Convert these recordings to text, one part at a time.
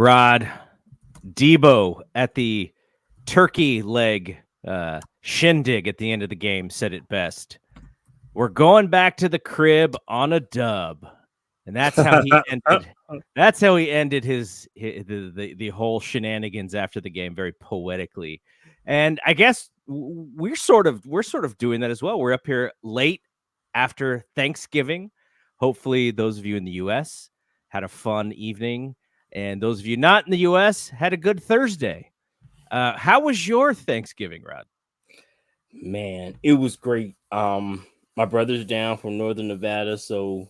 Rod, Debo at the turkey leg shindig at the end of the game said it best. We're going back to the crib on a dub. And that's how he ended. That's how he ended the whole shenanigans after the game, very poetically. And I guess we're sort of doing that as well. We're up here late after Thanksgiving. Hopefully, those of you in the U.S. had a fun evening, and those of you not in the U.S. had a good Thursday. How was your Thanksgiving, Rod? Man, it was great. My brother's down from Northern Nevada, so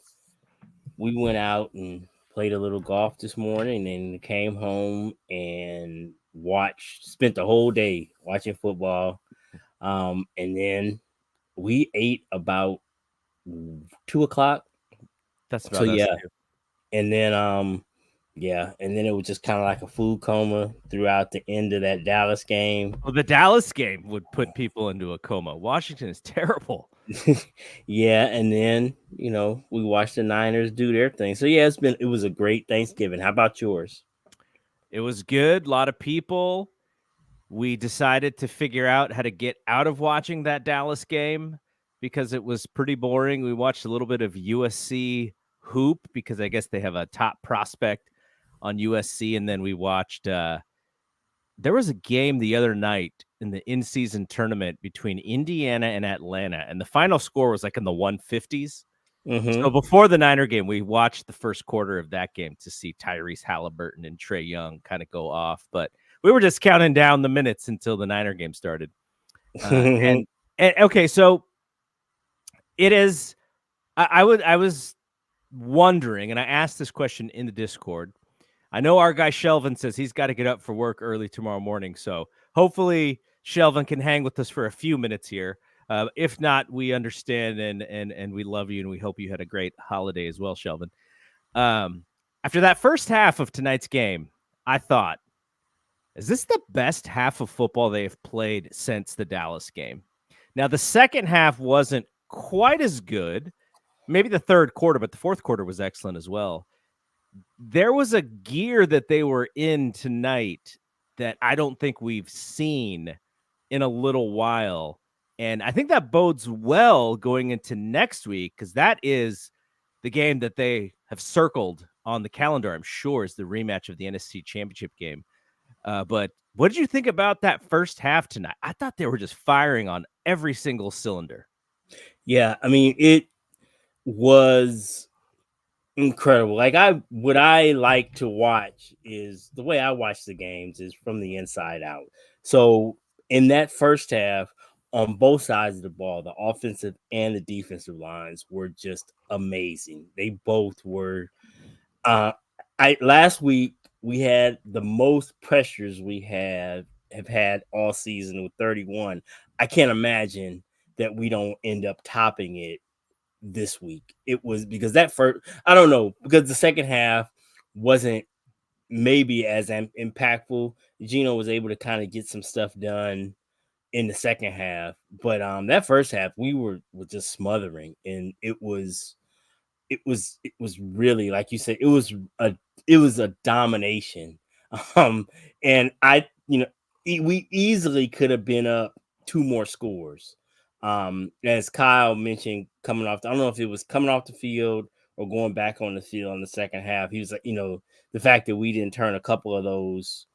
we went out and played a little golf this morning and came home and spent the whole day watching football. And then we ate about 2:00. That's about So us, yeah. too. And then and then it was just kind of like a food coma throughout the end of that Dallas game. Well, the Dallas game would put people into a coma. Washington is terrible. Yeah, and then we watched the Niners do their thing. So yeah, it was a great Thanksgiving. How about yours? It was good. A lot of people. We decided to figure out how to get out of watching that Dallas game because it was pretty boring. We watched a little bit of USC hoop because I guess they have a top prospect on USC, and then we watched. There was a game the other night in the in-season tournament between Indiana and Atlanta, and the final score was like in the 150s. Mm-hmm. So before the Niner game, we watched the first quarter of that game to see Tyrese Halliburton and Trae Young kind of go off, but we were just counting down the minutes until the Niner game started. And okay, so it is. I was wondering, and I asked this question in the Discord. I know our guy Shelvin says he's got to get up for work early tomorrow morning, so hopefully Shelvin can hang with us for a few minutes here. If not, we understand and we love you, and we hope you had a great holiday as well, Shelvin. After that first half of tonight's game, I thought, is this the best half of football they have played since the Dallas game? Now, the second half wasn't quite as good. Maybe the third quarter, but the fourth quarter was excellent as well. There was a gear that they were in tonight that I don't think we've seen in a little while. And I think that bodes well going into next week because that is the game that they have circled on the calendar, I'm sure, is the rematch of the NFC Championship game. But what did you think about that first half tonight? I thought they were just firing on every single cylinder. Yeah, I mean, it was incredible. What I like to watch is the way I watch the games is from the inside out. So in that first half, on both sides of the ball, the offensive and the defensive lines were just amazing. They both were. Last week we had the most pressures we have had all season with 31. I can't imagine that we don't end up topping it this week. It was because that first, I don't know, because the second half wasn't maybe as impactful. Gino was able to kind of get some stuff done in the second half, but that first half we were just smothering, and it was really, like you said, it was a domination. And we easily could have been up 2 more scores. As Kyle mentioned, I don't know if it was coming off the field or going back on the field in the second half. He was like, the fact that we didn't turn a couple of those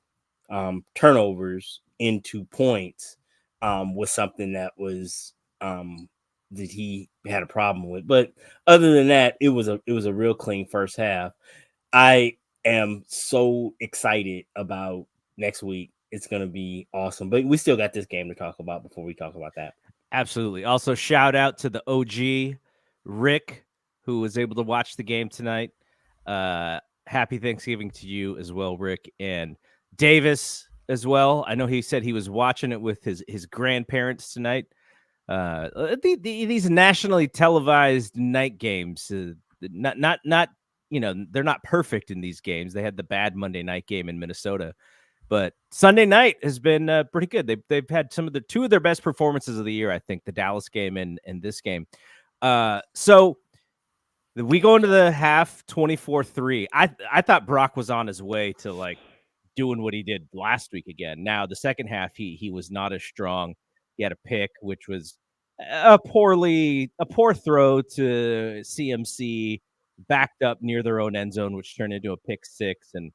turnovers into points was something that was that he had a problem with. But other than that, it was a real clean first half. I am so excited about next week. It's going to be awesome. But we still got this game to talk about before we talk about that. Absolutely. Also, shout out to the OG, Rick, who was able to watch the game tonight. Happy Thanksgiving to you as well, Rick. And Davis as well. I know he said he was watching it with his grandparents tonight. These nationally televised night games, not they're not perfect in these games. They had the bad Monday night game in Minnesota, but Sunday night has been pretty good. They've had two of their best performances of the year, I think, the Dallas game and this game. So we go into the half 24-3. I thought Brock was on his way to like doing what he did last week again. Now, the second half, he was not as strong. He had a pick, which was a poor throw to CMC, backed up near their own end zone, which turned into a pick six. And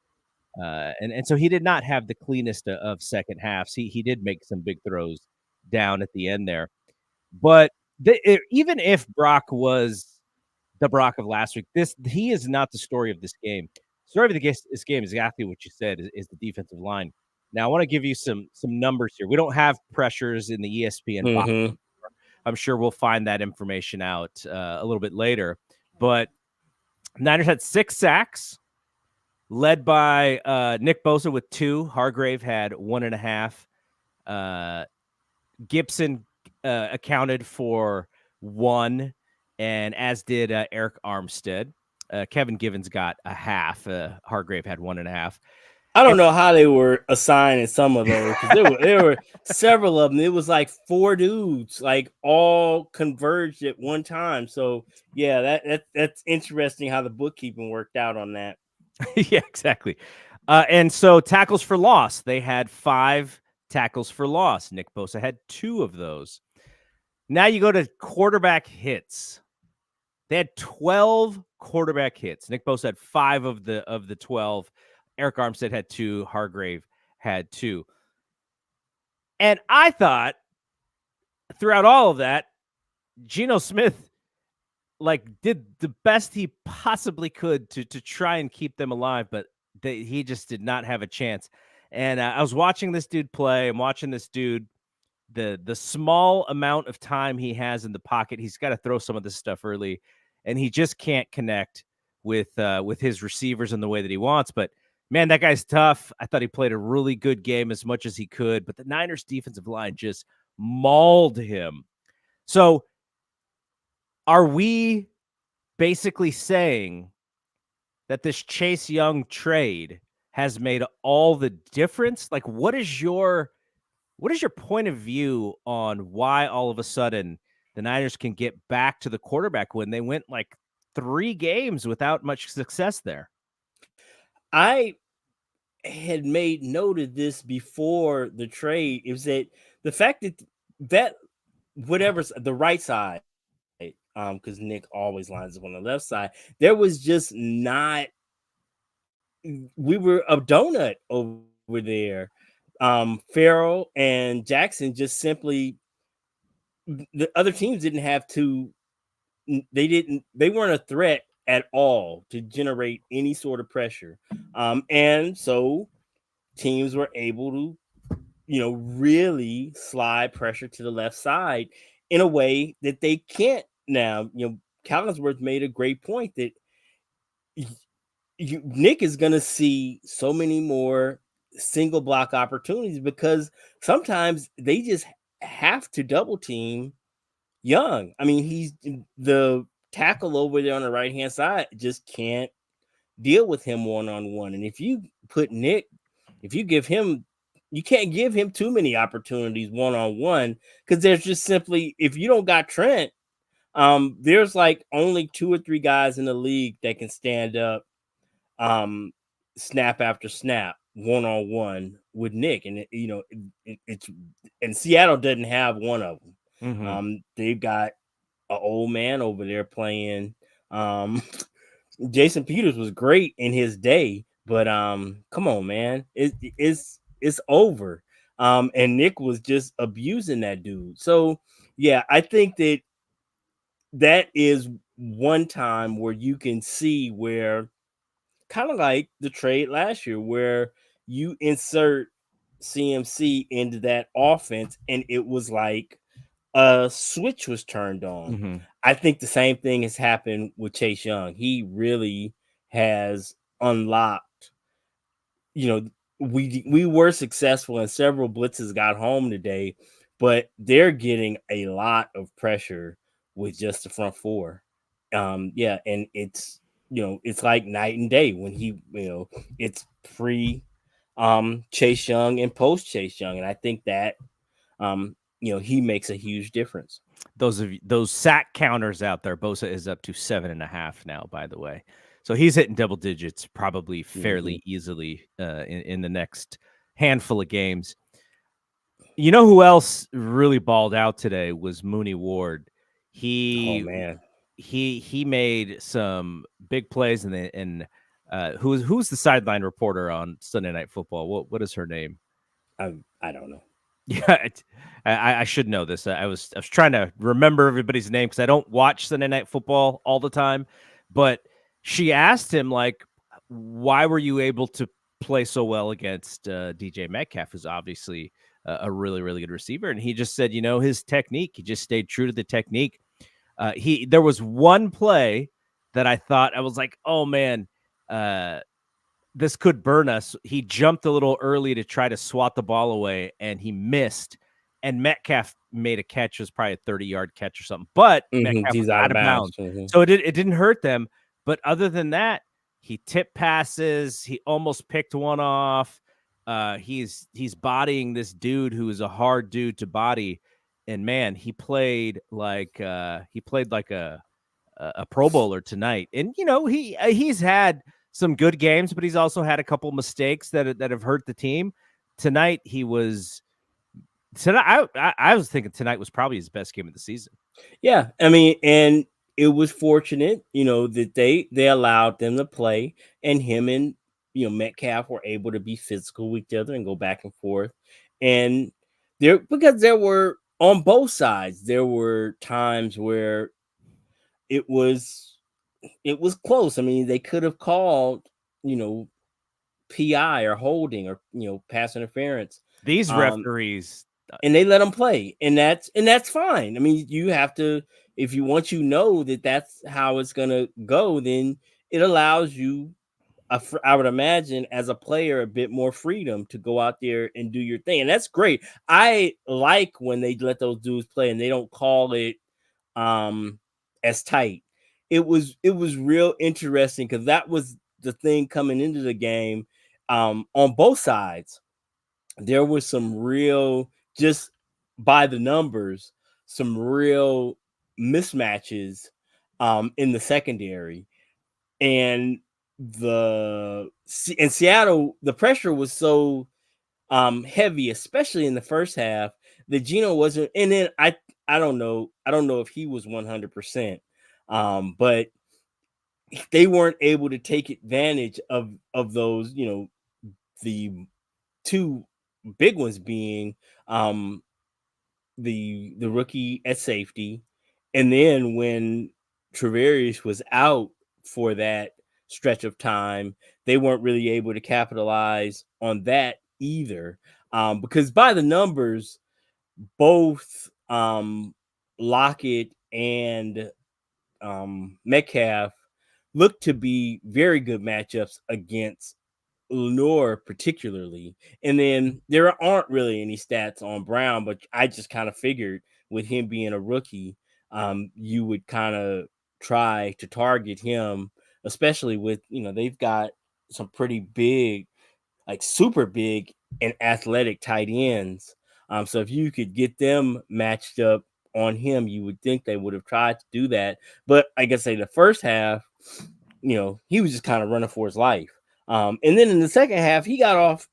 so he did not have the cleanest of second halves. He did make some big throws down at the end there. But even if Brock was the Brock of last week, he is not the story of this game. The story of this game is exactly what you said, is the defensive line. Now, I want to give you some numbers here. We don't have pressures in the ESPN box. I'm sure we'll find that information out a little bit later. But Niners had 6 sacks, led by Nick Bosa with 2. Hargrave had 1.5. Gibson accounted for 1, and as did Eric Armstead. Kevin Givens got a half. Hargrave had 1.5. I don't know how they were assigning some of those, because there were several of them. It was like 4 dudes, like all converged at one time. So yeah, that's interesting how the bookkeeping worked out on that. Yeah, exactly. And so tackles for loss, they had 5 tackles for loss. Nick Bosa had 2 of those. Now you go to quarterback hits. They had 12 quarterback hits. Nick Bosa had 5 of the 12. Eric Armstead had 2. Hargrave had 2. And I thought throughout all of that, Geno Smith did the best he possibly could to try and keep them alive, but he just did not have a chance. And I was watching this dude play. I'm watching this dude. The small amount of time he has in the pocket, he's got to throw some of this stuff early, and he just can't connect with his receivers in the way that he wants. But man, that guy's tough. I thought he played a really good game as much as he could, but the Niners defensive line just mauled him. So are we basically saying that this Chase Young trade has made all the difference? Like, what is your point of view on why all of a sudden the Niners can get back to the quarterback when they went like 3 games without much success there? I had made note of this before the trade. It was that the fact that whatever's the right side, because Nick always lines up on the left side, there was just not. We were a donut over there. Farrell and Jackson just simply, the other teams didn't have to. They weren't a threat at all to generate any sort of pressure. And so teams were able to, really slide pressure to the left side in a way that they can't now. Collinsworth made a great point that Nick is going to see so many more single block opportunities, because sometimes they just have to double team Young. I mean, he's the tackle over there on the right hand side just can't deal with him one-on-one. And if you put Nick, you can't give him too many opportunities one-on-one, because there's just simply, if you don't got Trent, there's like only 2 or 3 guys in the league that can stand up snap after snap one-on-one with Nick. And it's and Seattle doesn't have one of them. Mm-hmm. They've got an old man over there playing. Jason Peters was great in his day, but come on, man, it's over. And Nick was just abusing that dude. So yeah, I think that is one time where you can see where, kind of like the trade last year, where you insert CMC into that offense and it was like a switch was turned on. Mm-hmm. I think the same thing has happened with Chase Young. He really has unlocked. We were successful and several blitzes got home today, but they're getting a lot of pressure with just the front four. Yeah, and it's like night and day when it's pre Chase Young and post Chase Young, and I think that he makes a huge difference. Those sack counters out there, Bosa is up to 7.5 now, by the way. So he's hitting double digits probably Mhm. fairly easily in the next handful of games. You know who else really balled out today was Mooney Ward. Oh He man, he made some big plays who's the sideline reporter on Sunday Night Football? What is her name? I don't know. Yeah, I should know this. I was trying to remember everybody's name because I don't watch Sunday Night Football all the time. But she asked him like, why were you able to play so well against DJ Metcalf, who's obviously a really really good receiver? And he just said, his technique. He just stayed true to the technique. There was one play that I thought I was like, oh man, uh, this could burn us. He jumped a little early to try to swat the ball away, and he missed. And Metcalf made a catch, it was probably a 30-yard catch or something. But Metcalf He's was out out of of bounds. bounds, so it didn't hurt them. But other than that, he tipped passes. He almost picked one off. He's bodying this dude who is a hard dude to body, and man, he played like a Pro Bowler tonight. And he's had some good games, but he's also had a couple mistakes that have hurt the team. Tonight he was tonight. I was thinking tonight was probably his best game of the season. Yeah, I mean, and it was fortunate, that they allowed them to play, and him and Metcalf were able to be physical with each other and go back and forth. And because there were on both sides, there were times where it was close. I mean, they could have called, PI or holding or pass interference. These Um, referees, and they let them play, and that's fine. I mean, you have to, if you once you know that that's how it's gonna go, then it allows you, I would imagine, as a player, a bit more freedom to go out there and do your thing, and that's great. I like when they let those dudes play and they don't call it as tight. It was real interesting because that was the thing coming into the game. On both sides there was some real, just by the numbers, some real mismatches in the secondary. And in Seattle, the pressure was so heavy, especially in the first half, that Gino wasn't. And then I don't know if he was 100%, but they weren't able to take advantage of those. The two big ones being the rookie at safety, and then when Travarius was out for that stretch of time, they weren't really able to capitalize on that either. Because by the numbers, both Lockett and Metcalf looked to be very good matchups against Lenore particularly. And then there aren't really any stats on Brown, but I just kind of figured with him being a rookie, you would kind of try to target him, especially with, they've got some pretty big, like super big and athletic tight ends. So if you could get them matched up on him, you would think they would have tried to do that. But like I say, the first half, he was just kind of running for his life. And then in the second half, he got off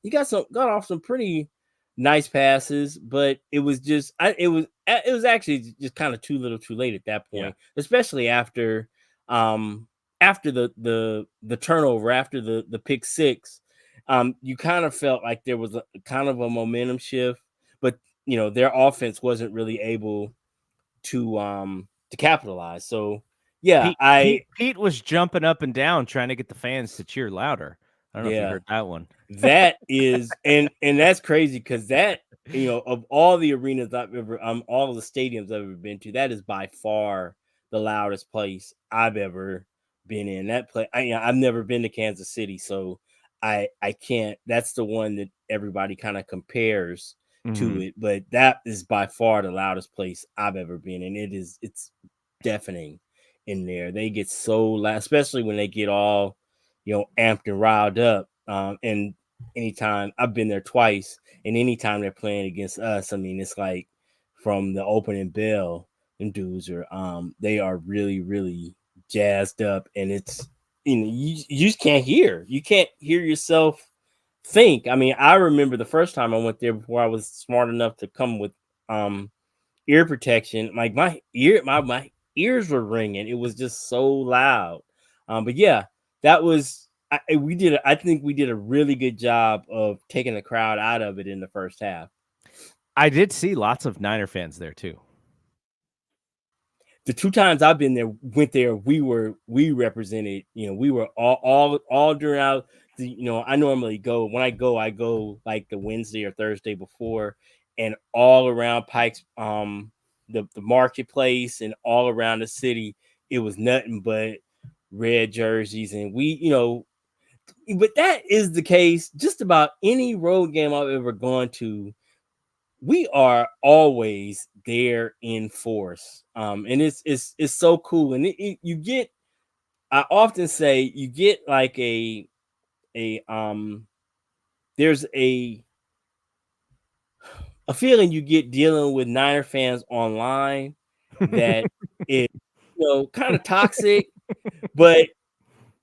some pretty nice passes, but it was just, it was actually just kind of too little, too late at that yeah. point, especially after the turnover, after the pick six. You kind of felt like there was a kind of a momentum shift, but their offense wasn't really able to capitalize. So yeah, Pete was jumping up and down trying to get the fans to cheer louder. I don't know if you yeah, heard that one. that is, and that's crazy because that, of all the arenas all the stadiums I've ever been to, that is by far the loudest place I've ever been in. That place, I've never been to Kansas City, so I can't. That's the one that everybody kind of compares to Mhm. it, but that is by far the loudest place I've ever been, and it's deafening in there. They get so loud, especially when they get all amped and riled up. And anytime I've been there twice, and anytime they're playing against us, I mean, it's like from the opening bell, them dudes are they are really, really jazzed up, and you just can't hear. You can't hear yourself think. I mean, I remember the first time I went there before I was smart enough to come with ear protection. Like my ears were ringing. It was just so loud. But yeah, that was I think we did a really good job of taking the crowd out of it in the first half. I did see lots of Niner fans there too. The two times I've been there, we represented, we were all throughout the, I normally go, when I go like the Wednesday or Thursday before, and all around Pikes, the marketplace and all around the city, it was nothing but red jerseys. And but that is the case just about any road game I've ever gone to. We are always there in force, and it's so cool. And you get, I often say, you get like there's a feeling you get dealing with Niner fans online that is, kind of toxic. But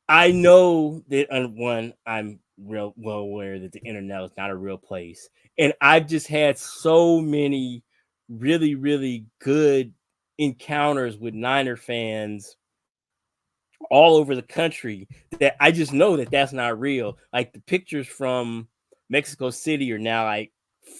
I know that, one, I'm real well aware that the internet is not a real place. And I've just had so many really, really good encounters with Niner fans all over the country that I just know that that's not real. Like the pictures from Mexico City are now like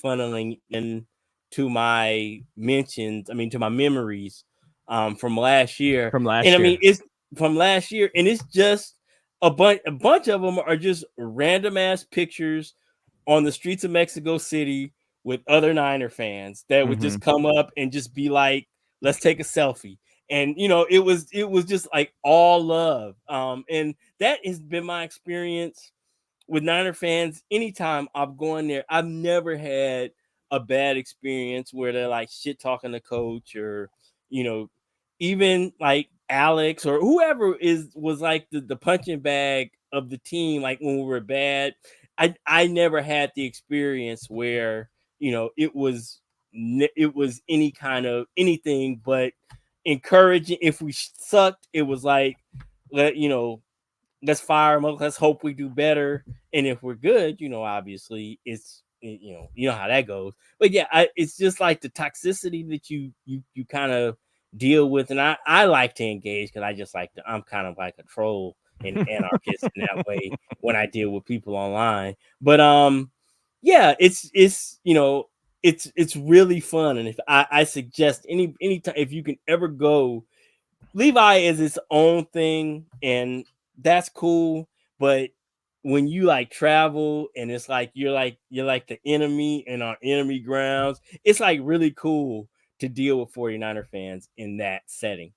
funneling in to my to my memories from last year. From And last I mean, year. it's from last year, and it's just a bunch of them are just random ass pictures on the streets of Mexico City with other Niner fans that would just come up and just be like, let's take a selfie. And it was just like all love. And that has been my experience with Niner fans. Anytime I've gone there, I've never had a bad experience where they're like shit talking the coach, or you know, even like Alex or whoever was like the punching bag of the team, like when we were bad. I never had the experience where it was any kind of anything but encouraging. If we sucked, it was like, let's fire them up. Let's hope we do better. And if we're good, obviously you know how that goes. But yeah, it's just like the toxicity that you kind of deal with. And I like to engage because I just I'm kind of like a troll and anarchist in that way when I deal with people online. But yeah, it's really fun. And if I suggest any time, if you can ever go, Levi is its own thing, and that's cool. But when you like travel and it's like you're like the enemy in our enemy grounds, it's like really cool to deal with 49er fans in that setting.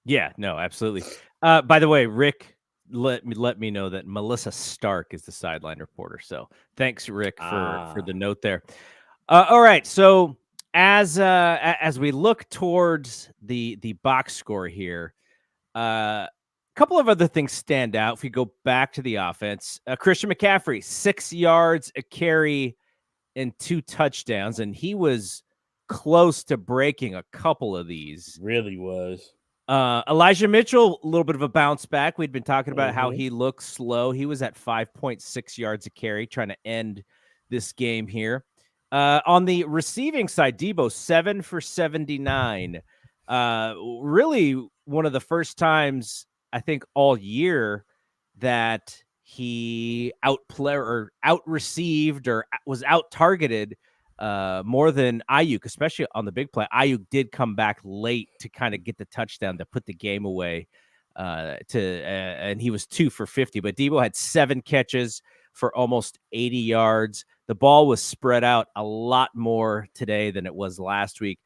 Yeah, no, absolutely. By the way, Rick let me know that Melissa Stark is the sideline reporter. So thanks, Rick, for the note there. All right, so as we look towards the box score here, a couple of other things stand out. If we go back to the offense, Christian McCaffrey, 6 yards a carry and 2 touchdowns, and he was close to breaking a couple of these. Really was. Elijah Mitchell, a little bit of a bounce back. We'd been talking about how Mhm. he looks slow. He was at 5.6 yards a carry, trying to end this game here. On the receiving side, Debo, 7 for 79. Really one of the first times, I think, all year that he out-received or was out-targeted more than Ayuk, especially on the big play. Ayuk did come back late to kind of get the touchdown to put the game away. And he was 2 for 50. But Debo had 7 catches for almost 80 yards. The ball was spread out a lot more today than it was last week.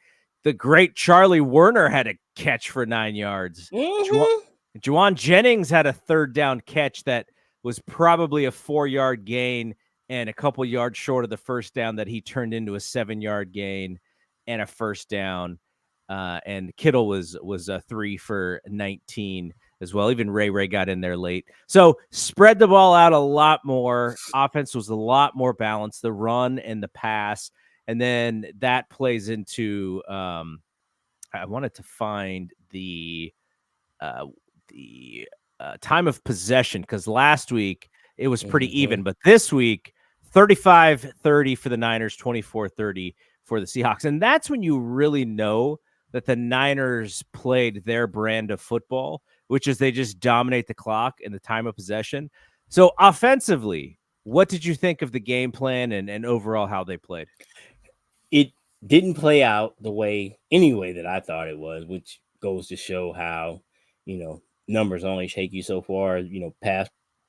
The great Charlie Werner had a catch for 9 yards. Mhm. Juwan Jennings had a third down catch that was probably a 4-yard gain and a couple yards short of the first down that he turned into a 7-yard gain and a first down. And Kittle was a 3 for 19 as well. Even Ray got in there late. So spread the ball out a lot more. Offense was a lot more balanced, the run and the pass. And then that plays into I wanted to find the time of possession, because last week it was pretty Mm-hmm. even, but this week 35-30 for the Niners, 24-30 for the Seahawks. And that's when you really know that the Niners played their brand of football, which is they just dominate the clock and the time of possession. So offensively, what did you think of the game plan and overall how they played? It didn't play out the way that I thought it was, which goes to show how, numbers only take you so far.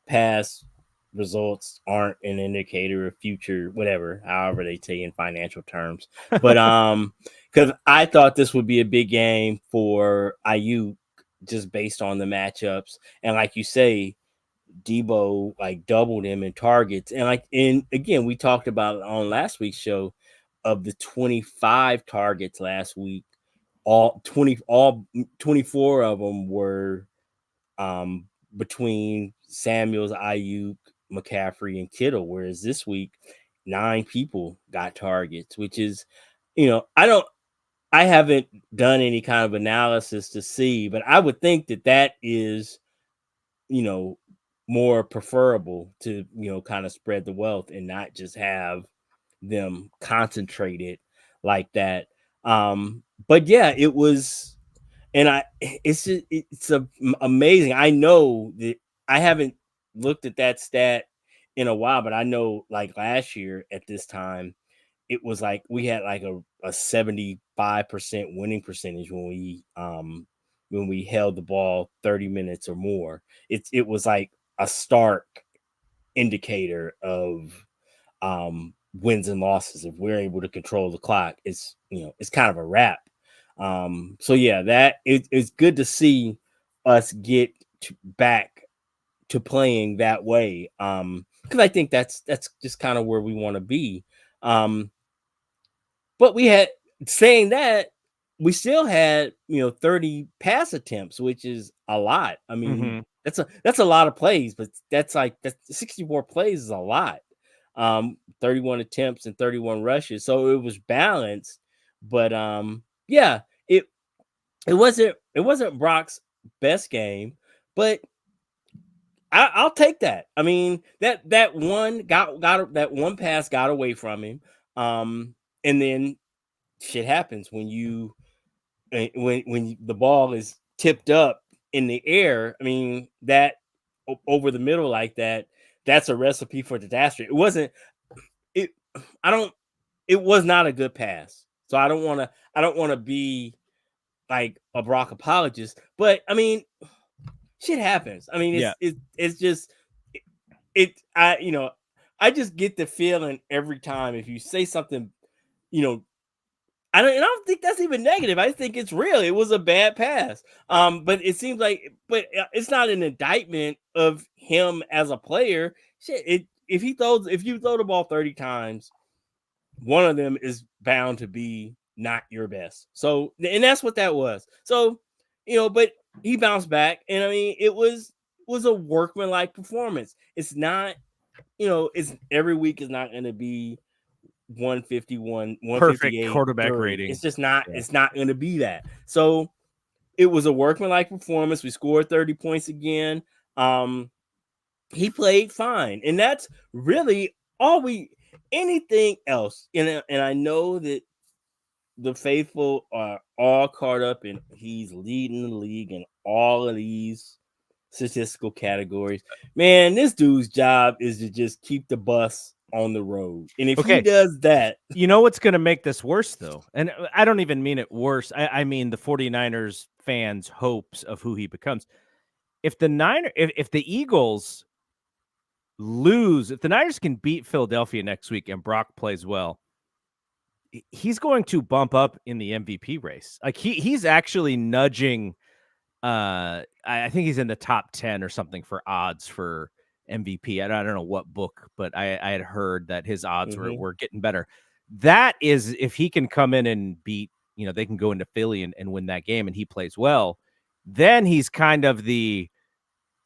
Past results aren't an indicator of future, whatever, however they say in financial terms. But because I thought this would be a big game for IU just based on the matchups. And like you say, Debo like doubled him in targets. And again, we talked about on last week's show, of the 25 targets last week, all 24 of them were between Samuels, Ayuk, McCaffrey, and Kittle. Whereas this week, 9 people got targets, which is, I haven't done any kind of analysis to see, but I would think that is, more preferable to, kind of spread the wealth and not just have them concentrated like that. But yeah, it was, and amazing. I know that I haven't looked at that stat in a while, but I know like last year at this time, it was like we had like a 75% winning percentage when we held the ball 30 minutes or more. It was like a stark indicator of wins and losses. If we're able to control the clock, it's kind of a wrap. So yeah, it's good to see us get back to playing that way. Because I think that's just kind of where we want to be. But saying that, we still had 30 pass attempts, which is a lot. I mean, that's a lot of plays, but that's 64 plays is a lot. 31 attempts and 31 rushes. So it was balanced, but yeah, it wasn't Brock's best game, but I'll take that. I mean, that one that one pass got away from him. And then shit happens when when the ball is tipped up in the air. I mean, that over the middle like that, that's a recipe for disaster. It wasn't it I don't it was not a good pass. So I don't want to be like a Brock apologist, but I mean, shit happens. I mean, Yeah. it's just I just get the feeling every time if you say something, I don't think that's even negative. I think it's real. It was a bad pass. But it seems like, it's not an indictment of him as a player. Shit, if you throw the ball 30 times, one of them is bound to be not your best. So, and that's what that was. So, but he bounced back, and I mean, it was a workmanlike performance. It's not, it's every week is not going to be 151, Perfect 158, quarterback 30. rating. It's just not. Yeah. It's not going to be that. So it was a workmanlike performance. We scored 30 points again. He played fine, and that's really all we. Anything else, and I know that the faithful are all caught up in he's leading the league in all of these statistical categories. Man, this dude's job is to just keep the bus on the road. And if he does that, you know what's going to make this worse, though? And I don't even mean it worse. I mean the 49ers fans' hopes of who he becomes. If the Eagles lose, if the Niners can beat Philadelphia next week and Brock plays well, he's going to bump up in the MVP race. Like he's actually nudging. I think he's in the top 10 or something for odds for MVP. I don't know what book, but I had heard that his odds were getting better. That is, if he can come in and beat, they can go into Philly and win that game and he plays well, then he's kind of the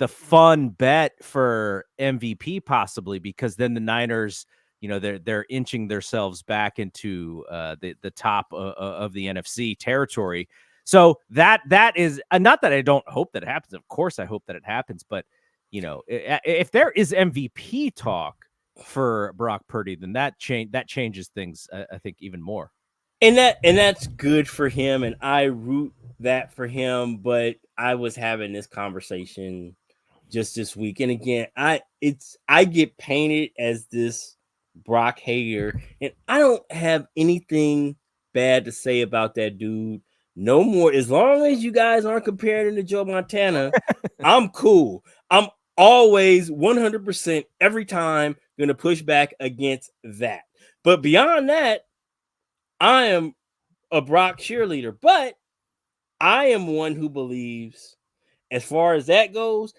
fun bet for MVP possibly, because then the Niners, they're inching themselves back into the top of the NFC territory. So that is not that I don't hope that it happens. Of course, I hope that it happens. But if there is MVP talk for Brock Purdy, then that changes things. I think even more. And that's good for him, and I root that for him. But I was having this conversation just this week, and again, I get painted as this Brock hater, and I don't have anything bad to say about that dude. No more. As long as you guys aren't comparing him to Joe Montana, I'm cool. I'm always 100% every time going to push back against that. But beyond that, I am a Brock cheerleader. But I am one who believes, as far as that goes,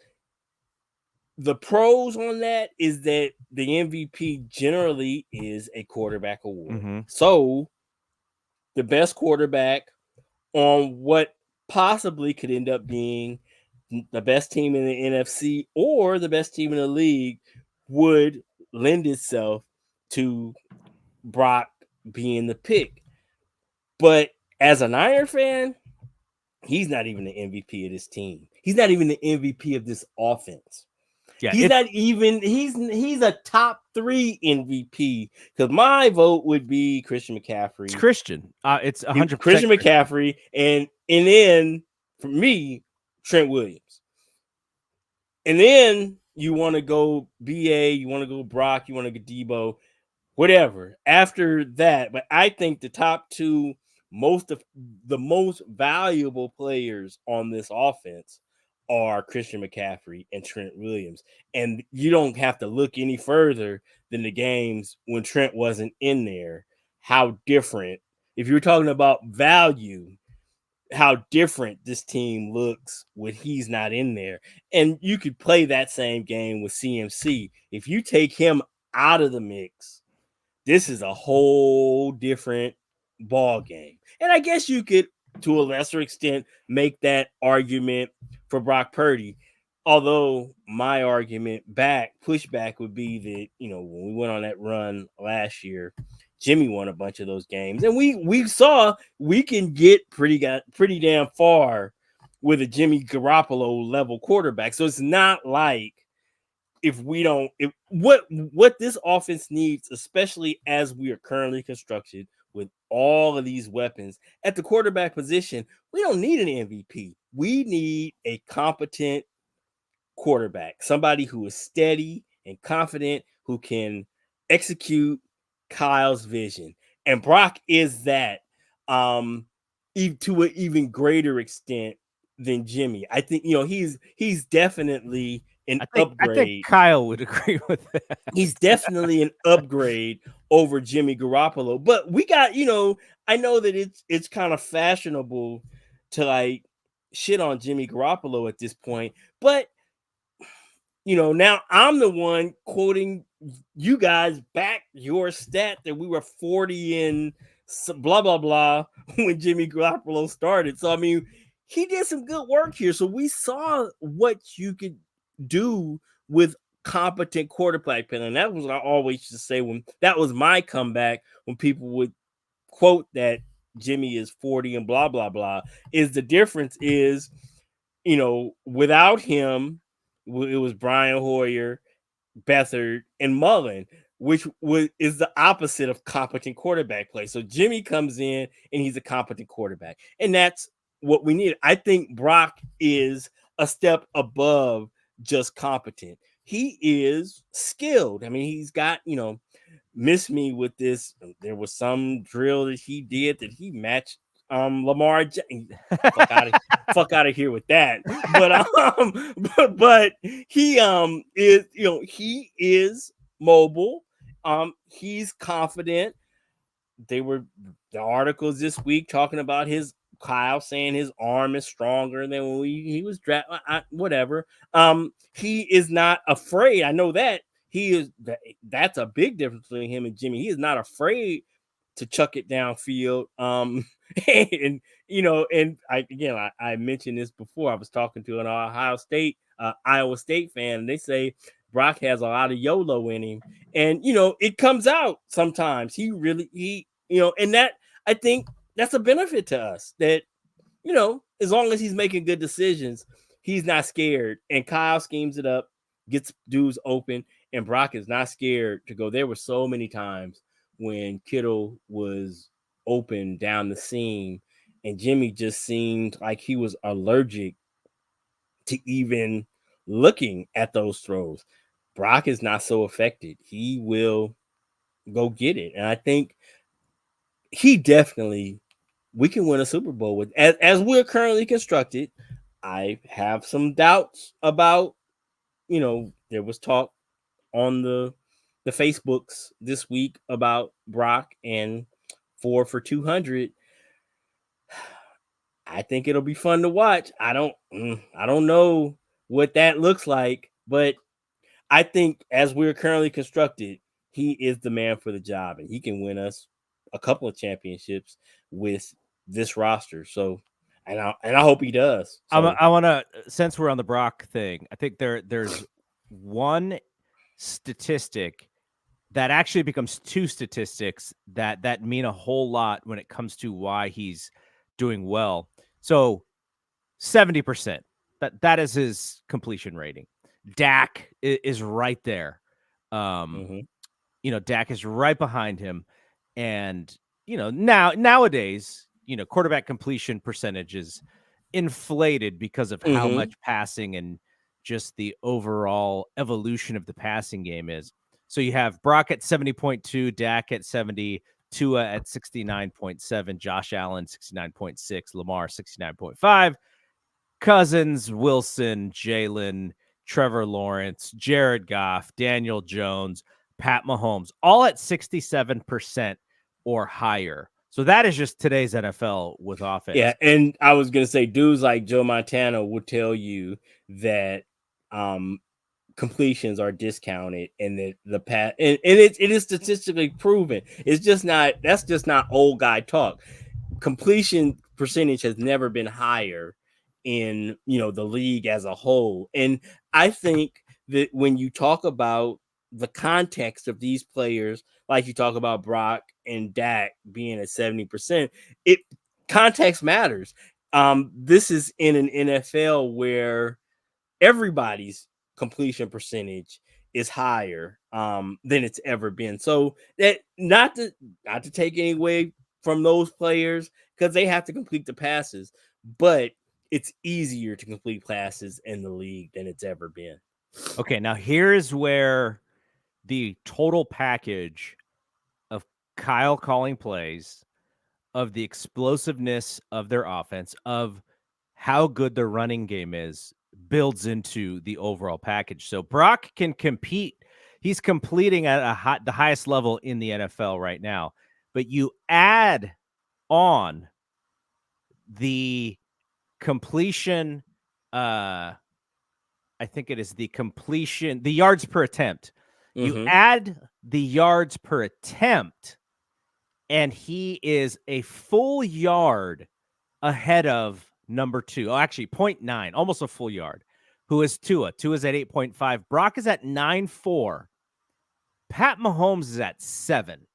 the pros on that is that the MVP generally is a quarterback award. Mm-hmm. So the best quarterback on what possibly could end up being the best team in the NFC or the best team in the league would lend itself to Brock being the pick. But as a Niner fan, he's not even the MVP of this team. He's not even the MVP of this offense. Yeah, he's not even he's a top 3 MVP, because my vote would be Christian McCaffrey. It's Christian. It's 100% Christian McCaffrey, and then for me, Trent Williams. And then you want to go BA, you want to go Brock, you want to go Debo, whatever. After that, but I think the top 2 the most valuable players on this offense are Christian McCaffrey and Trent Williams. And you don't have to look any further than the games when Trent wasn't in there. How different, if you're talking about value, how different this team looks when he's not in there. And you could play that same game with CMC. If you take him out of the mix, this is a whole different ball game. And I guess you could, to a lesser extent, make that argument for Brock Purdy. Although my pushback would be that, when we went on that run last year, Jimmy won a bunch of those games. And we saw we can get pretty damn far with a Jimmy Garoppolo level quarterback. So it's not like what this offense needs, especially as we are currently constructed with all of these weapons at the quarterback position, we don't need an MVP. We need a competent quarterback, somebody who is steady and confident, who can execute Kyle's vision. And Brock is that to an even greater extent than Jimmy. I think, he's definitely an upgrade. I think Kyle would agree with that. He's definitely an upgrade over Jimmy Garoppolo. But we got, I know that it's kind of fashionable to like shit on Jimmy Garoppolo at this point, but now I'm the one quoting you guys back your stat that we were 40 and blah blah blah when Jimmy Garoppolo started. So I mean, he did some good work here. So we saw what you could do with competent quarterback play. And that was what I always used to say when that was my comeback, when people would quote that Jimmy is 40 and blah blah blah, is the difference is, without him, it was Brian Hoyer, Beathard, and Mullen, which is the opposite of competent quarterback play. So Jimmy comes in and he's a competent quarterback, and that's what we need. I think Brock is a step above just competent. He is skilled. I mean, he's got, miss me with this. There was some drill that he did that he matched Lamar. Fuck out of here with that. But he is, he is mobile. He's confident. The articles this week talking about Kyle saying his arm is stronger than when he was drafted. Whatever. He is not afraid. I know that he is. That's a big difference between him and Jimmy. He is not afraid to chuck it downfield. And I mentioned this before. I was talking to an Iowa State fan, and they say Brock has a lot of YOLO in him, and it comes out sometimes. And that, I think that's a benefit to us, that as long as he's making good decisions, he's not scared. And Kyle schemes it up, gets dudes open, and Brock is not scared to go. There were so many times when Kittle was open down the seam, and Jimmy just seemed like he was allergic to even looking at those throws. Brock is not so affected. He will go get it. And I think he definitely, we can win a Super Bowl with, as we're currently constructed. I have some doubts about, there was talk on the Facebooks this week about Brock and 4 for 200. I think it'll be fun to watch. I don't know what that looks like, but I think as we're currently constructed, he is the man for the job, and he can win us a couple of championships with this roster. So, and I hope he does. So. I want to, since we're on the Brock thing, I think there's one statistic that actually becomes two statistics that mean a whole lot when it comes to why he's doing well. So 70%, that is his completion rating. Dak is right there. Dak is right behind him. And, nowadays, quarterback completion percentage is inflated because of how much passing and just the overall evolution of the passing game is. So you have Brock at 70.2, Dak at 70, Tua at 69.7, Josh Allen 69.6, Lamar 69.5, Cousins, Wilson, Jalen, Trevor Lawrence, Jared Goff, Daniel Jones, Pat Mahomes, all at 67% or higher. So that is just today's NFL with offense. Yeah, and I was going to say, dudes like Joe Montana will tell you that completions are discounted, and that the pass, and it is statistically proven. That's just not old guy talk. Completion percentage has never been higher in the league as a whole. And I think that when you talk about the context of these players, like you talk about Brock and Dak being at 70%, context matters. This is in an NFL where everybody's completion percentage is higher than it's ever been. So that not to take any away from those players, because they have to complete the passes, but it's easier to complete passes in the league than it's ever been. Okay, now here's where the total package of Kyle calling plays, of the explosiveness of their offense, of how good their running game is, builds into the overall package. So Brock can compete. He's completing at the highest level in the NFL right now. But you add on the completion, I think it is the completion, the yards per attempt. You add the yards per attempt, and he is a full yard ahead of number 2. Oh, actually 0.9, almost a full yard. Who is Tua? Tua's at 8.5. Brock is at 9.4. Pat Mahomes is at 7.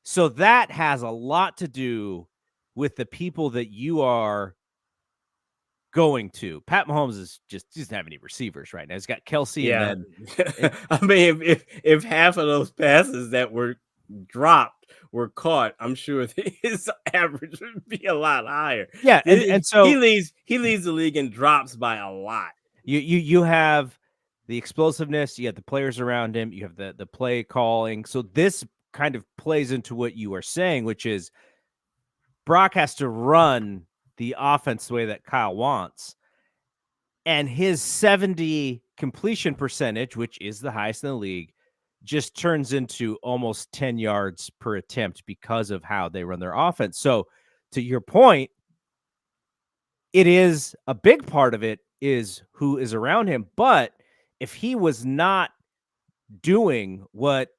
So that has a lot to do with the people that you are going to. Pat Mahomes is just doesn't have any receivers right now. He's got Kelsey. Yeah. And then I mean, if half of those passes that were dropped were caught, I'm sure his average would be a lot higher. Yeah, and so he leads the league in drops by a lot. You have the explosiveness, you have the players around him, you have the play calling. So this kind of plays into what you are saying, which is Brock has to run the offense the way that Kyle wants. And his 70 completion percentage, which is the highest in the league, just turns into almost 10 yards per attempt because of how they run their offense. So to your point, it is a big part of it is who is around him. But if he was not doing what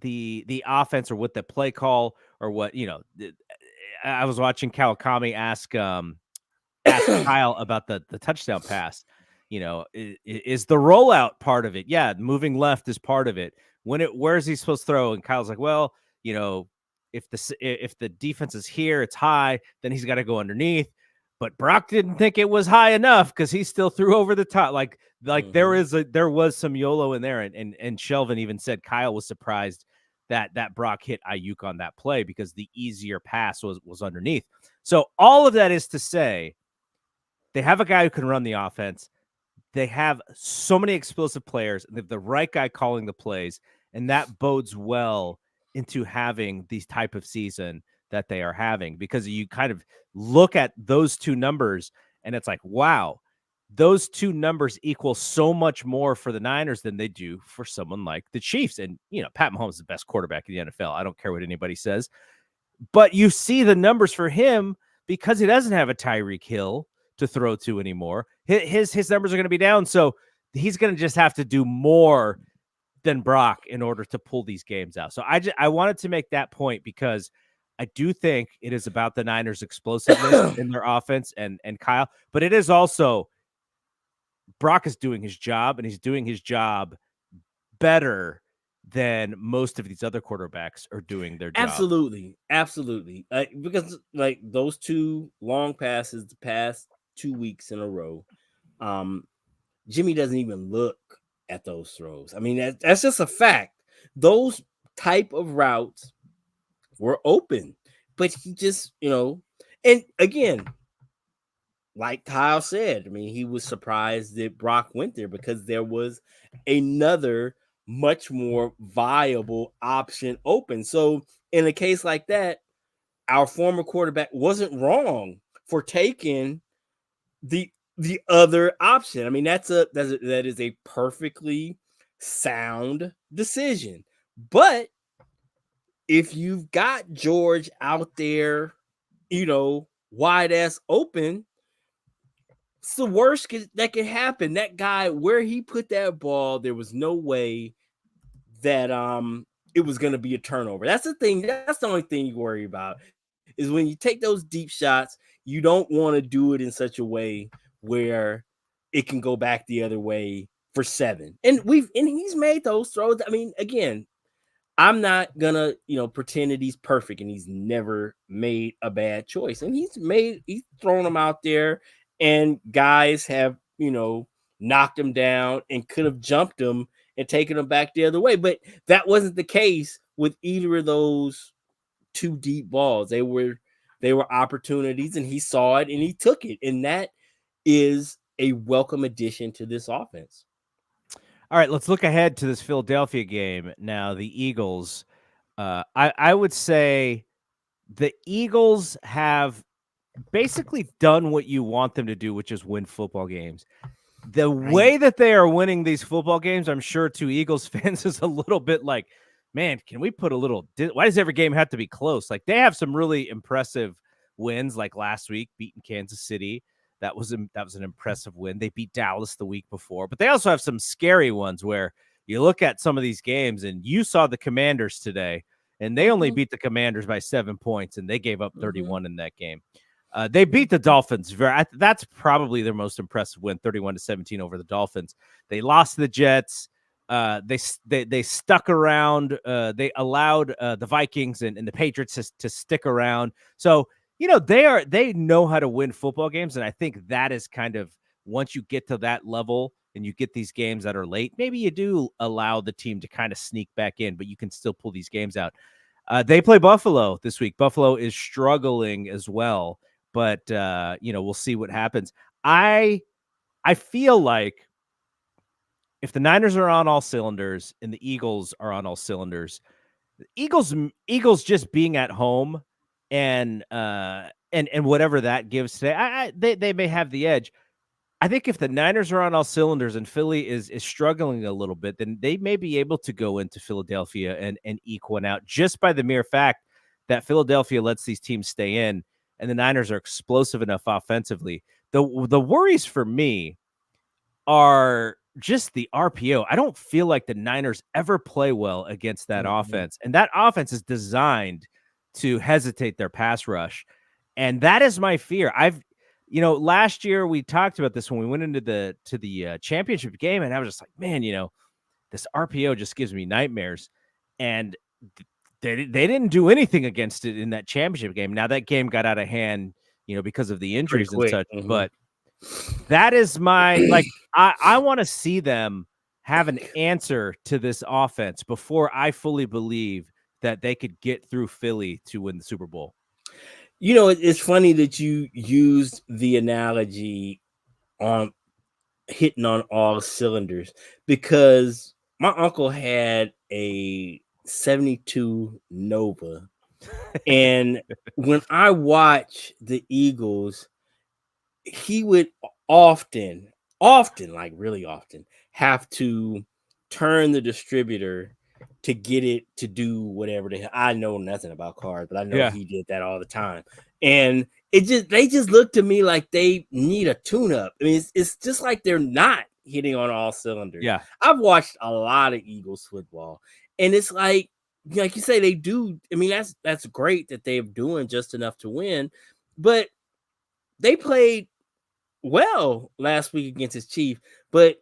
the offense or what the play call or what, I was watching Kawakami ask Kyle about the touchdown pass. Is the rollout part of it? Yeah, moving left is part of it. Where is he supposed to throw? And Kyle's like, well, if the defense is here, it's high, then he's got to go underneath. but Brock didn't think it was high enough because he still threw over the top. Like there was some YOLO in there, and Shelvin even said Kyle was surprised that Brock hit Ayuk on that play because the easier pass was underneath. So all of that is to say, they have a guy who can run the offense. They have so many explosive players, and they have the right guy calling the plays, and that bodes well into having these type of season that they are having, because you kind of look at those two numbers and it's like, wow, those two numbers equal so much more for the Niners than they do for someone like the Chiefs. And, Pat Mahomes is the best quarterback in the NFL. I don't care what anybody says, but you see the numbers for him because he doesn't have a Tyreek Hill to throw to anymore. His numbers are going to be down. So he's going to just have to do more than Brock in order to pull these games out. So I wanted to make that point because I do think it is about the Niners' explosiveness in their offense and Kyle, but it is also Brock is doing his job, and he's doing his job better than most of these other quarterbacks are doing their job. Absolutely. Because like those two long passes the past 2 weeks in a row, Jimmy doesn't even look at those throws. I mean, that's just a fact. Those type of routes were open, but he just, and again, like Kyle said, I mean, he was surprised that Brock went there because there was another much more viable option open. So in a case like that, our former quarterback wasn't wrong for taking the other option. I mean, that is a perfectly sound decision. But if you've got George out there, wide ass open, it's the worst that could happen. That guy, where he put that ball, there was no way that it was going to be a turnover. That's the thing. That's the only thing you worry about, is when you take those deep shots, you don't want to do it in such a way where it can go back the other way for 7. And he's made those throws. I mean, again, I'm not gonna, pretend that he's perfect and he's never made a bad choice. And he's thrown them out there, and guys have, knocked him down and could have jumped him and taken him back the other way. But that wasn't the case with either of those two deep balls. They were opportunities, and he saw it and he took it. And that is a welcome addition to this offense. All right, let's look ahead to this Philadelphia game. Now, the Eagles, I would say the Eagles have basically done what you want them to do, which is win football games. The way that they are winning these football games, I'm sure to Eagles fans is a little bit like, man, can we put a little, why does every game have to be close? Like, they have some really impressive wins, like last week, beating Kansas City. That was an impressive win. They beat Dallas the week before, but they also have some scary ones where you look at some of these games, and you saw the Commanders today, and they only beat the Commanders by 7 points, and they gave up 31 in that game. They beat the Dolphins. That's probably their most impressive win, 31-17 over the Dolphins. They lost to the Jets. They stuck around. They allowed the Vikings and the Patriots to stick around. So, they know how to win football games. And I think that is kind of, once you get to that level and you get these games that are late, maybe you do allow the team to kind of sneak back in, but you can still pull these games out. They play Buffalo this week. Buffalo is struggling as well. But, we'll see what happens. I feel like if the Niners are on all cylinders and the Eagles are on all cylinders, the Eagles just being at home and whatever that gives today, they may have the edge. I think if the Niners are on all cylinders and Philly is struggling a little bit, then they may be able to go into Philadelphia and eke one out just by the mere fact that Philadelphia lets these teams stay in, and the Niners are explosive enough offensively. The worries for me are just the RPO. I don't feel like the Niners ever play well against that offense, and that offense is designed to hesitate their pass rush, and that is my fear. Last year we talked about this when we went into the championship game, and I was just like, man, this RPO just gives me nightmares, and they didn't do anything against it in that championship game. Now that game got out of hand, because of the Pretty injuries and quick. such. But that is my I want to see them have an answer to this offense before I fully believe that they could get through Philly to win the Super Bowl. It's funny that you used the analogy on hitting on all cylinders, because my uncle had a 72 Nova. And when I watch the Eagles, he would often, like really often, have to turn the distributor to get it to do whatever I know nothing about cars, but I know he did that all the time. And they just look to me like they need a tune-up. I mean, it's just like they're not hitting on all cylinders. Yeah. I've watched a lot of Eagles football, and it's like you say, they do. I mean, that's great that they're doing just enough to win, but they played well last week against his Chiefs, but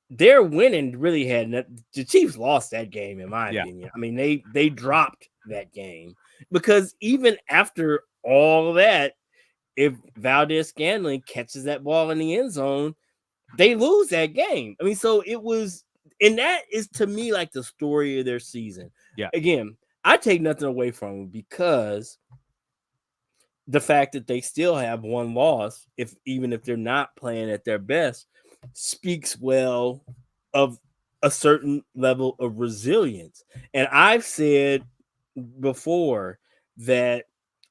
their winning really the Chiefs lost that game, in my opinion. I mean, they dropped that game, because even after all of that, if Valdez-Scantling catches that ball in the end zone, they lose that game. I mean, so it was, and that is to me like the story of their season. Yeah. Again, I take nothing away from them, because the fact that they still have one loss, even if they're not playing at their best, speaks well of a certain level of resilience. And I've said before that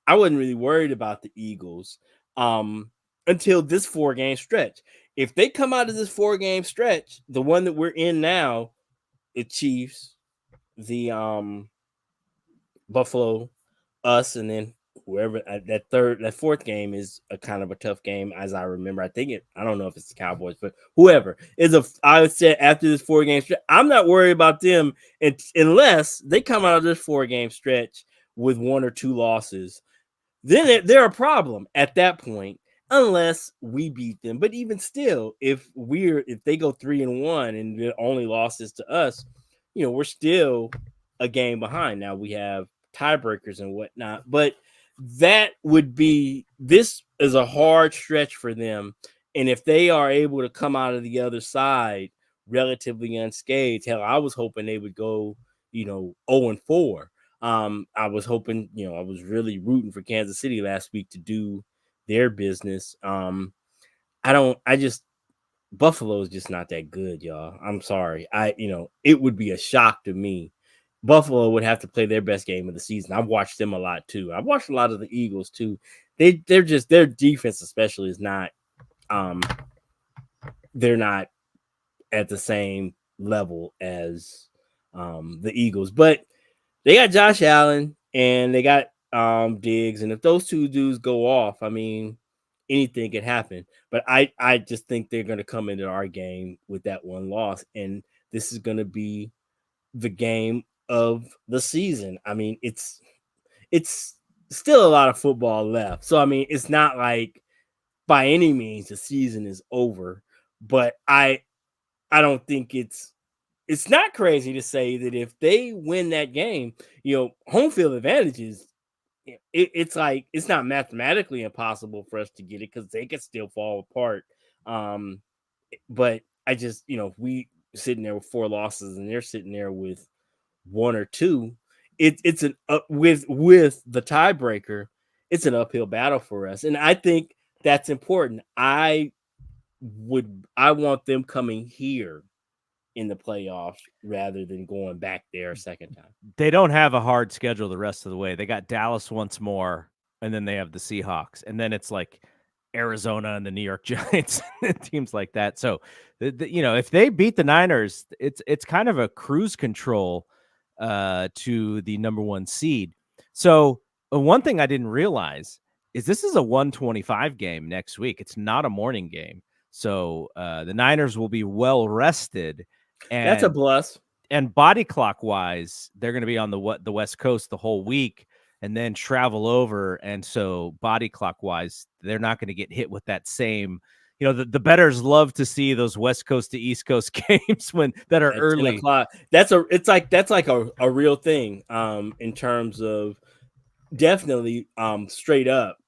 I wasn't really worried about the Eagles until this 4-game stretch. If they come out of this 4-game stretch, the one that we're in now, the Chiefs, the Buffalo, us, and then whoever that fourth game is a kind of a tough game, as I remember. I don't know if it's the Cowboys, but whoever I would say after this 4-game stretch, I'm not worried about them unless they come out of this 4-game stretch with 1 or 2 losses. Then they're a problem at that point, unless we beat them. But even still, if they go 3-1 and the only losses to us, we're still a game behind. Now we have tiebreakers and whatnot, but this is a hard stretch for them. And if they are able to come out of the other side relatively unscathed, hell, I was hoping they would go, 0-4. I was hoping, I was really rooting for Kansas City last week to do their business. Buffalo is just not that good, y'all. I'm sorry. It would be a shock to me. Buffalo would have to play their best game of the season. I've watched them a lot too. I've watched a lot of the Eagles too. They're just, their defense especially is not, they're not at the same level as the Eagles, but they got Josh Allen and they got Diggs, and if those two dudes go off, I mean, anything could happen. But I just think they're going to come into our game with that one loss, and this is going to be the game of the season. I mean, it's still a lot of football left, so I mean, it's not like by any means the season is over. But I don't think it's not crazy to say that if they win that game, home field advantage is, it's like, it's not mathematically impossible for us to get it, because they could still fall apart. But I just, if we sitting there with 4 losses and they're sitting there with 1 or 2, it's an with the tiebreaker, it's an uphill battle for us. And I think that's important. I want them coming here in the playoffs rather than going back there a second time. They don't have a hard schedule the rest of the way. They got Dallas once more, and then they have the Seahawks, and then it's like Arizona and the New York Giants, teams like that. So, if they beat the Niners, it's kind of a cruise control to the number 1 seed. So, one thing I didn't realize is this is a 1:25 game next week. It's not a morning game. So, the Niners will be well rested. And that's a plus. And body clock wise, they're going to be on the West Coast the whole week and then travel over. And so body clock wise, they're not going to get hit with that same, the bettors love to see those West Coast to East Coast games that are early. That's like a real thing in terms of definitely straight up,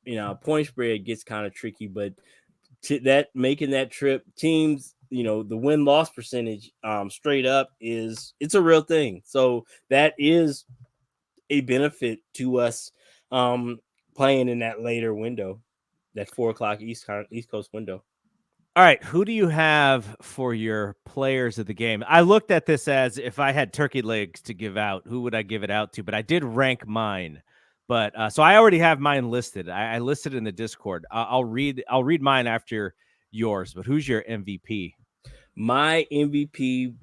point spread gets kind of tricky, but that making that trip, teams, the win-loss percentage straight up it's a real thing. So that is a benefit to us playing in that later window, that 4 o'clock East Coast window. All right, who do you have for your players of the game? I looked at this as if I had turkey legs to give out, who would I give it out to? But I did rank mine. But so I already have mine listed. I listed in the Discord. I'll read mine after yours. But who's your MVP? My MVP,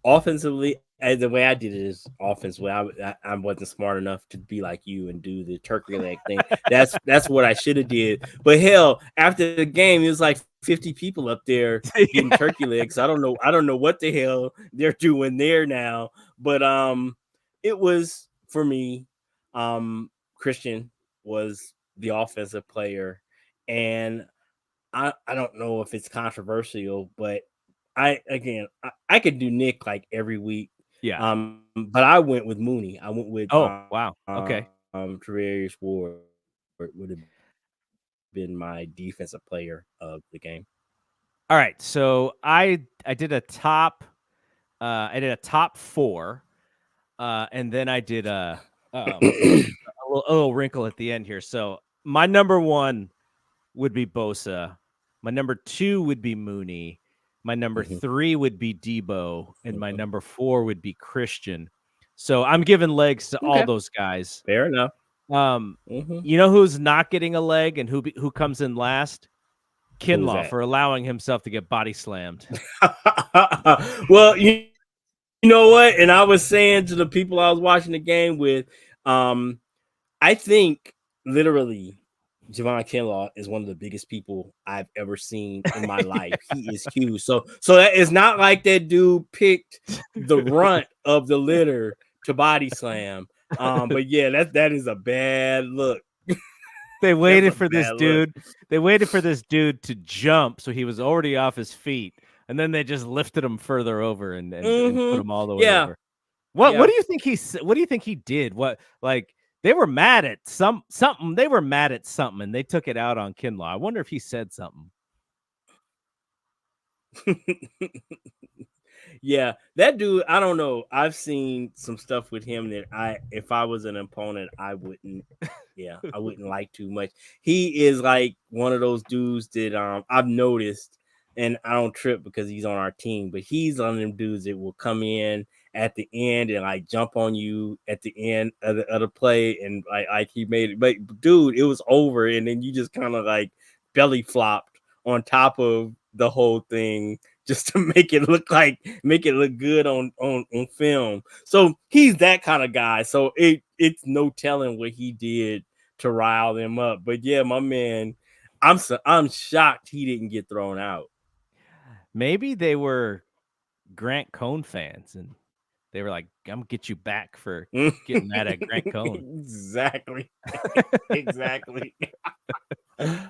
offensively, as the way I did it is offensively. I wasn't smart enough to be like you and do the turkey leg thing. That's what I should have did. But hell, after the game, it was like 50 people up there getting turkey legs. I don't know what the hell they're doing there now. But it was for me. Christian was the offensive player, and I don't know if it's controversial, but I could do Nick like every week. Yeah. But I went with Mooney. I went with Oh, wow. Okay. Traverius Ward would have been my defensive player of the game. All right. So I did a top 4. And then I did a little wrinkle at the end here. So my number 1 would be Bosa. My number 2 would be Mooney. My number 3 would be Debo, and my number 4 would be Christian. So I'm giving legs to all those guys. Fair enough. You know who's not getting a leg and who comes in last? Kinlaw, for allowing himself to get body slammed. Well, you know what? And I was saying to the people I was watching the game with, I think literally Javon Kinlaw is one of the biggest people I've ever seen in my life. He is huge. So that it's not like that dude picked the runt of the litter to body slam. But yeah, that is a bad look. They waited for this dude. They waited for this dude to jump, so he was already off his feet, and then they just lifted him further over and put him all the way over. What do you think What do you think he did? What, like, they were mad at something. They were mad at something, and they took it out on Kinlaw. I wonder if he said something. Yeah, that dude, I don't know. I've seen some stuff with him that if I was an opponent, I wouldn't like too much. He is like one of those dudes that I've noticed, and I don't trip because he's on our team, but he's one of them dudes that will come in at the end and like jump on you at the end of the play, and like he made it. But dude, it was over, and then you just kind of like belly flopped on top of the whole thing just to make it look good on film. So he's that kind of guy. So it's no telling what he did to rile them up. But yeah, my man, I'm shocked he didn't get thrown out. Maybe they were Grant Cohn fans, and they were like, "I'm gonna get you back for getting mad at Grant Cohn." Exactly. Exactly.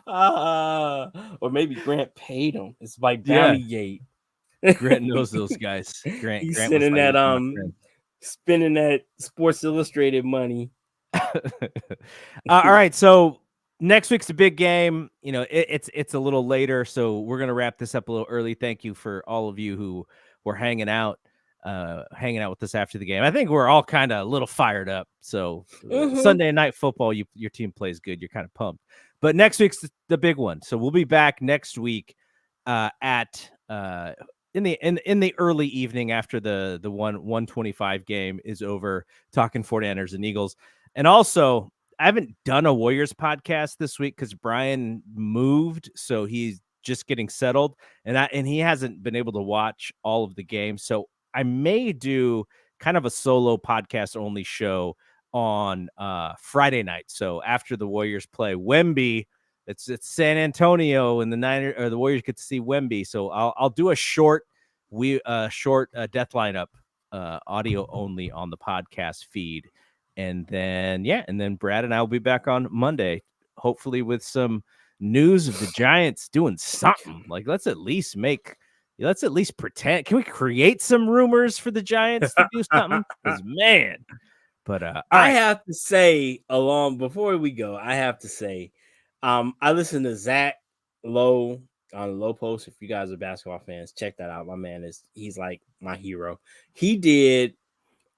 Or maybe Grant paid him. It's like Bounty Gate. Grant knows those guys. Grant sending was that spending that Sports Illustrated money. All right, so next week's a big game. You know, it's a little later, so we're gonna wrap this up a little early. Thank you for all of you who were hanging out with us after the game. I think we're all kind of a little fired up. So Sunday night football, your team plays good. You're kind of pumped. But next week's the big one. So we'll be back next week at in the early evening after the 125 game is over, talking 49ers and Eagles. And also, I haven't done a Warriors podcast this week because Brian moved, so he's just getting settled, and he hasn't been able to watch all of the games. So I may do kind of a solo podcast only show on Friday night. So after the Warriors play Wemby, it's San Antonio, and the Warriors get to see Wemby. So I'll do a short death lineup, audio only on the podcast feed, and then Brad and I will be back on Monday, hopefully with some news of the Giants doing something. Like, let's at least pretend. Can we create some rumors for the Giants to do something? Because man, But all I right. have to say, before we go, I have to say, I listened to Zach Lowe on Low Post. If you guys are basketball fans, check that out. My man he's like my hero. He did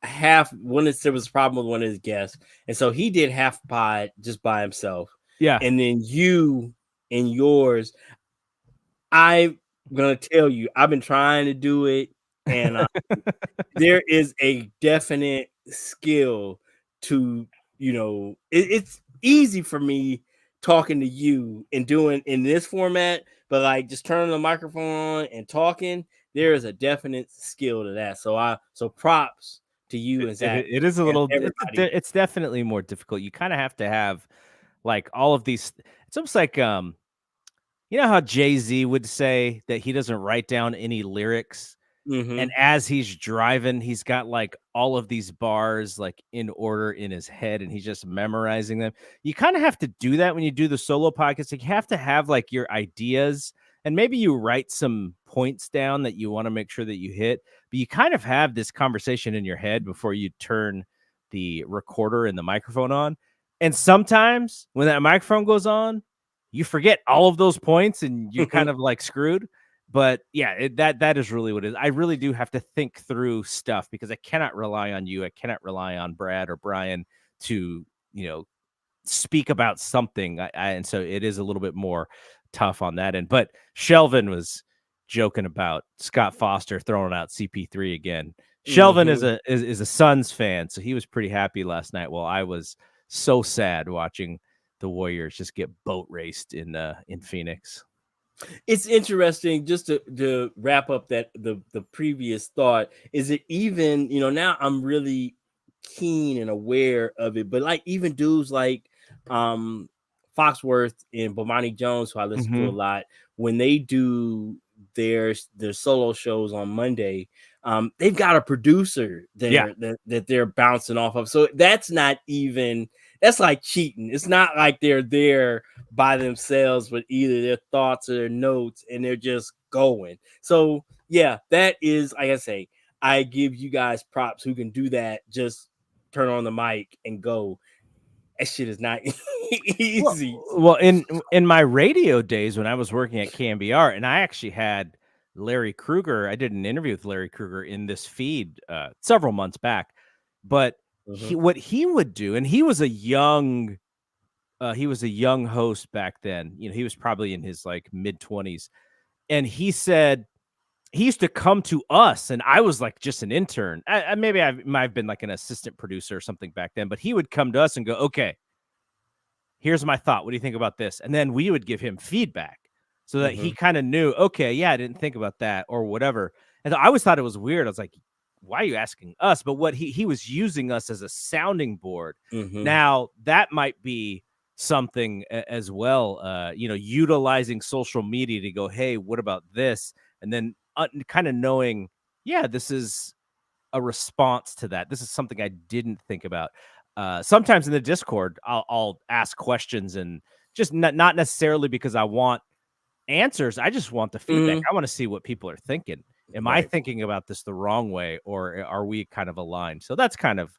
half there was a problem with one of his guests, and so he did half pod just by himself. Yeah. And then you and yours, I'm gonna tell you, I've been trying to do it, and there is a definite skill to, it's easy for me talking to you and doing in this format, but like just turning the microphone on and talking, there is a definite skill to that. So props to you and Zach It is a and little. everybody. It's definitely more difficult. You kind of have to have like all of these. It's almost like you know how Jay-Z would say that he doesn't write down any lyrics. And Mm-hmm. as he's driving, he's got like all of these bars like in order in his head and he's just memorizing them. You kind of have to do that when you do the solo podcast. Like, you have to have like your ideas and maybe you write some points down that you want to make sure that you hit, but you kind of have this conversation in your head before you turn the recorder and the microphone on. And sometimes when that microphone goes on, you forget all of those points and you're kind of like screwed. But yeah, that is really what it is. I really do have to think through stuff because I cannot rely on you. I cannot rely on Brad or Brian to, speak about something. And so it is a little bit more tough on that end. But Shelvin was joking about Scott Foster throwing out CP3 again. Shelvin is a Suns fan, so he was pretty happy last night. While I was so sad watching the Warriors just get boat raced in Phoenix. It's interesting just to wrap up that the previous thought. Is it even, now I'm really keen and aware of it, but like even dudes like Foxworth and Bomani Jones, who I listen to a lot, when they do their solo shows on Monday, they've got a producer there that they're bouncing off of. So that's like cheating. It's not like they're there by themselves with either their thoughts or their notes and they're just going. So yeah, that is, like I say, I give you guys props who can do that. Just turn on the mic and go. That shit is not easy. Well, in my radio days when I was working at KMBR, and I actually had Larry Krueger, I did an interview with Larry Krueger in this feed several months back. But what he would do, and he was a young host back then. He was probably in his like mid-20s, and he said he used to come to us, and I was like just an intern. Maybe I might have been like an assistant producer or something back then, but he would come to us and go, "Okay, here's my thought. What do you think about this?" And then we would give him feedback so that he kind of knew, okay, yeah, I didn't think about that or whatever. And I always thought it was weird. I was like, why are you asking us? But what he was using us as a sounding board. Now that might be something as well, utilizing social media to go, hey, what about this? And then kind of knowing, yeah, this is a response to that. This is something I didn't think about. Sometimes in the Discord, I'll ask questions and just not necessarily because I want answers. I just want the feedback. I want to see what people are thinking. Am I thinking about this the wrong way, or are we kind of aligned? So that's kind of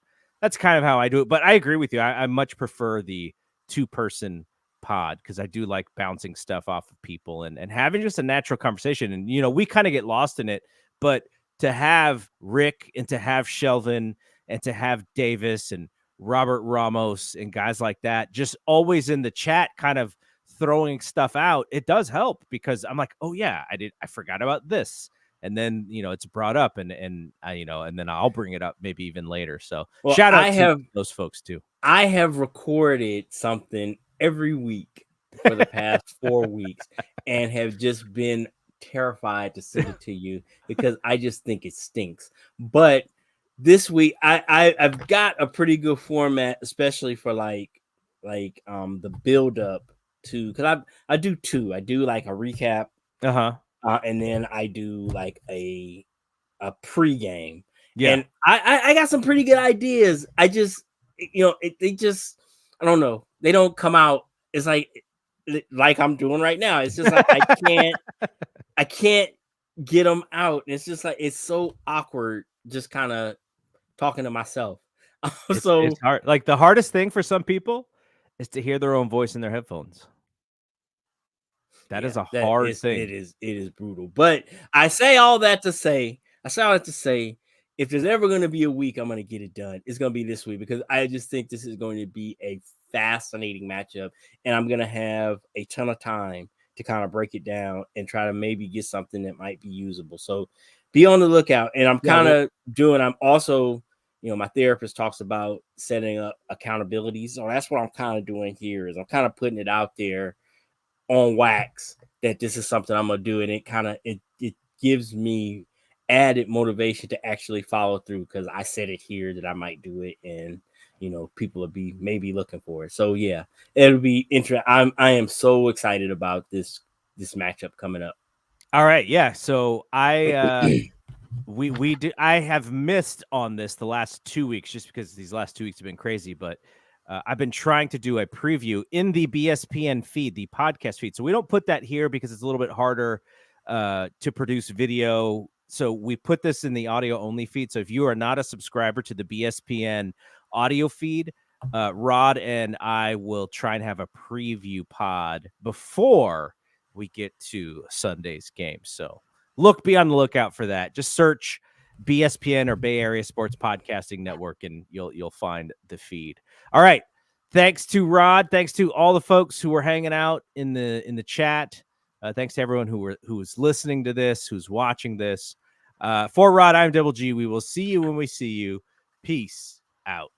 how I do it. But I agree with you. I much prefer the 2-person pod because I do like bouncing stuff off of people and having just a natural conversation. And we kind of get lost in it, but to have Rick and to have Shelvin and to have Davis and Robert Ramos and guys like that just always in the chat kind of throwing stuff out, it does help because I'm like, oh yeah, I forgot about this. And then, it's brought up and then I'll bring it up maybe even later. So shout out to those folks too. I have recorded something every week for the past 4 weeks and have just been terrified to send it to you because I just think it stinks. But this week I've got a pretty good format, especially for like the build up to, because I do 2. I do like a recap, and then I do like a pregame. Yeah, and I got some pretty good ideas. I just they just, I don't know, they don't come out. It's like I'm doing right now. It's just like I can't get them out. And it's just like it's so awkward, just kind of talking to myself. So it's hard. Like the hardest thing for some people is to hear their own voice in their headphones. That is a hard thing. it is brutal. But I say all that to say, if there's ever going to be a week I'm going to get it done, it's going to be this week, because I just think this is going to be a fascinating matchup, and I'm going to have a ton of time to kind of break it down and try to maybe get something that might be usable. So be on the lookout. And I'm also, my therapist talks about setting up accountabilities. So that's what I'm kind of doing here, is I'm kind of putting it out there on wax that this is something I'm gonna do, and it gives me added motivation to actually follow through, because I said it here that I might do it, and people will be maybe looking for it. So yeah, it'll be interesting. I am so excited about this matchup coming up. All right, yeah. So I have missed on this the last 2 weeks just because these last 2 weeks have been crazy, but I've been trying to do a preview in the BSPN feed, the podcast feed. So we don't put that here because it's a little bit harder to produce video. So we put this in the audio only feed. So if you are not a subscriber to the BSPN audio feed, Rod and I will try and have a preview pod before we get to Sunday's game. So be on the lookout for that. Just search BSPN or Bay Area Sports Podcasting Network, and you'll find the feed. All right. Thanks to Rod. Thanks to all the folks who were hanging out in the chat. Thanks to everyone who's listening to this, who's watching this. For Rod, I'm Double G. We will see you when we see you. Peace out.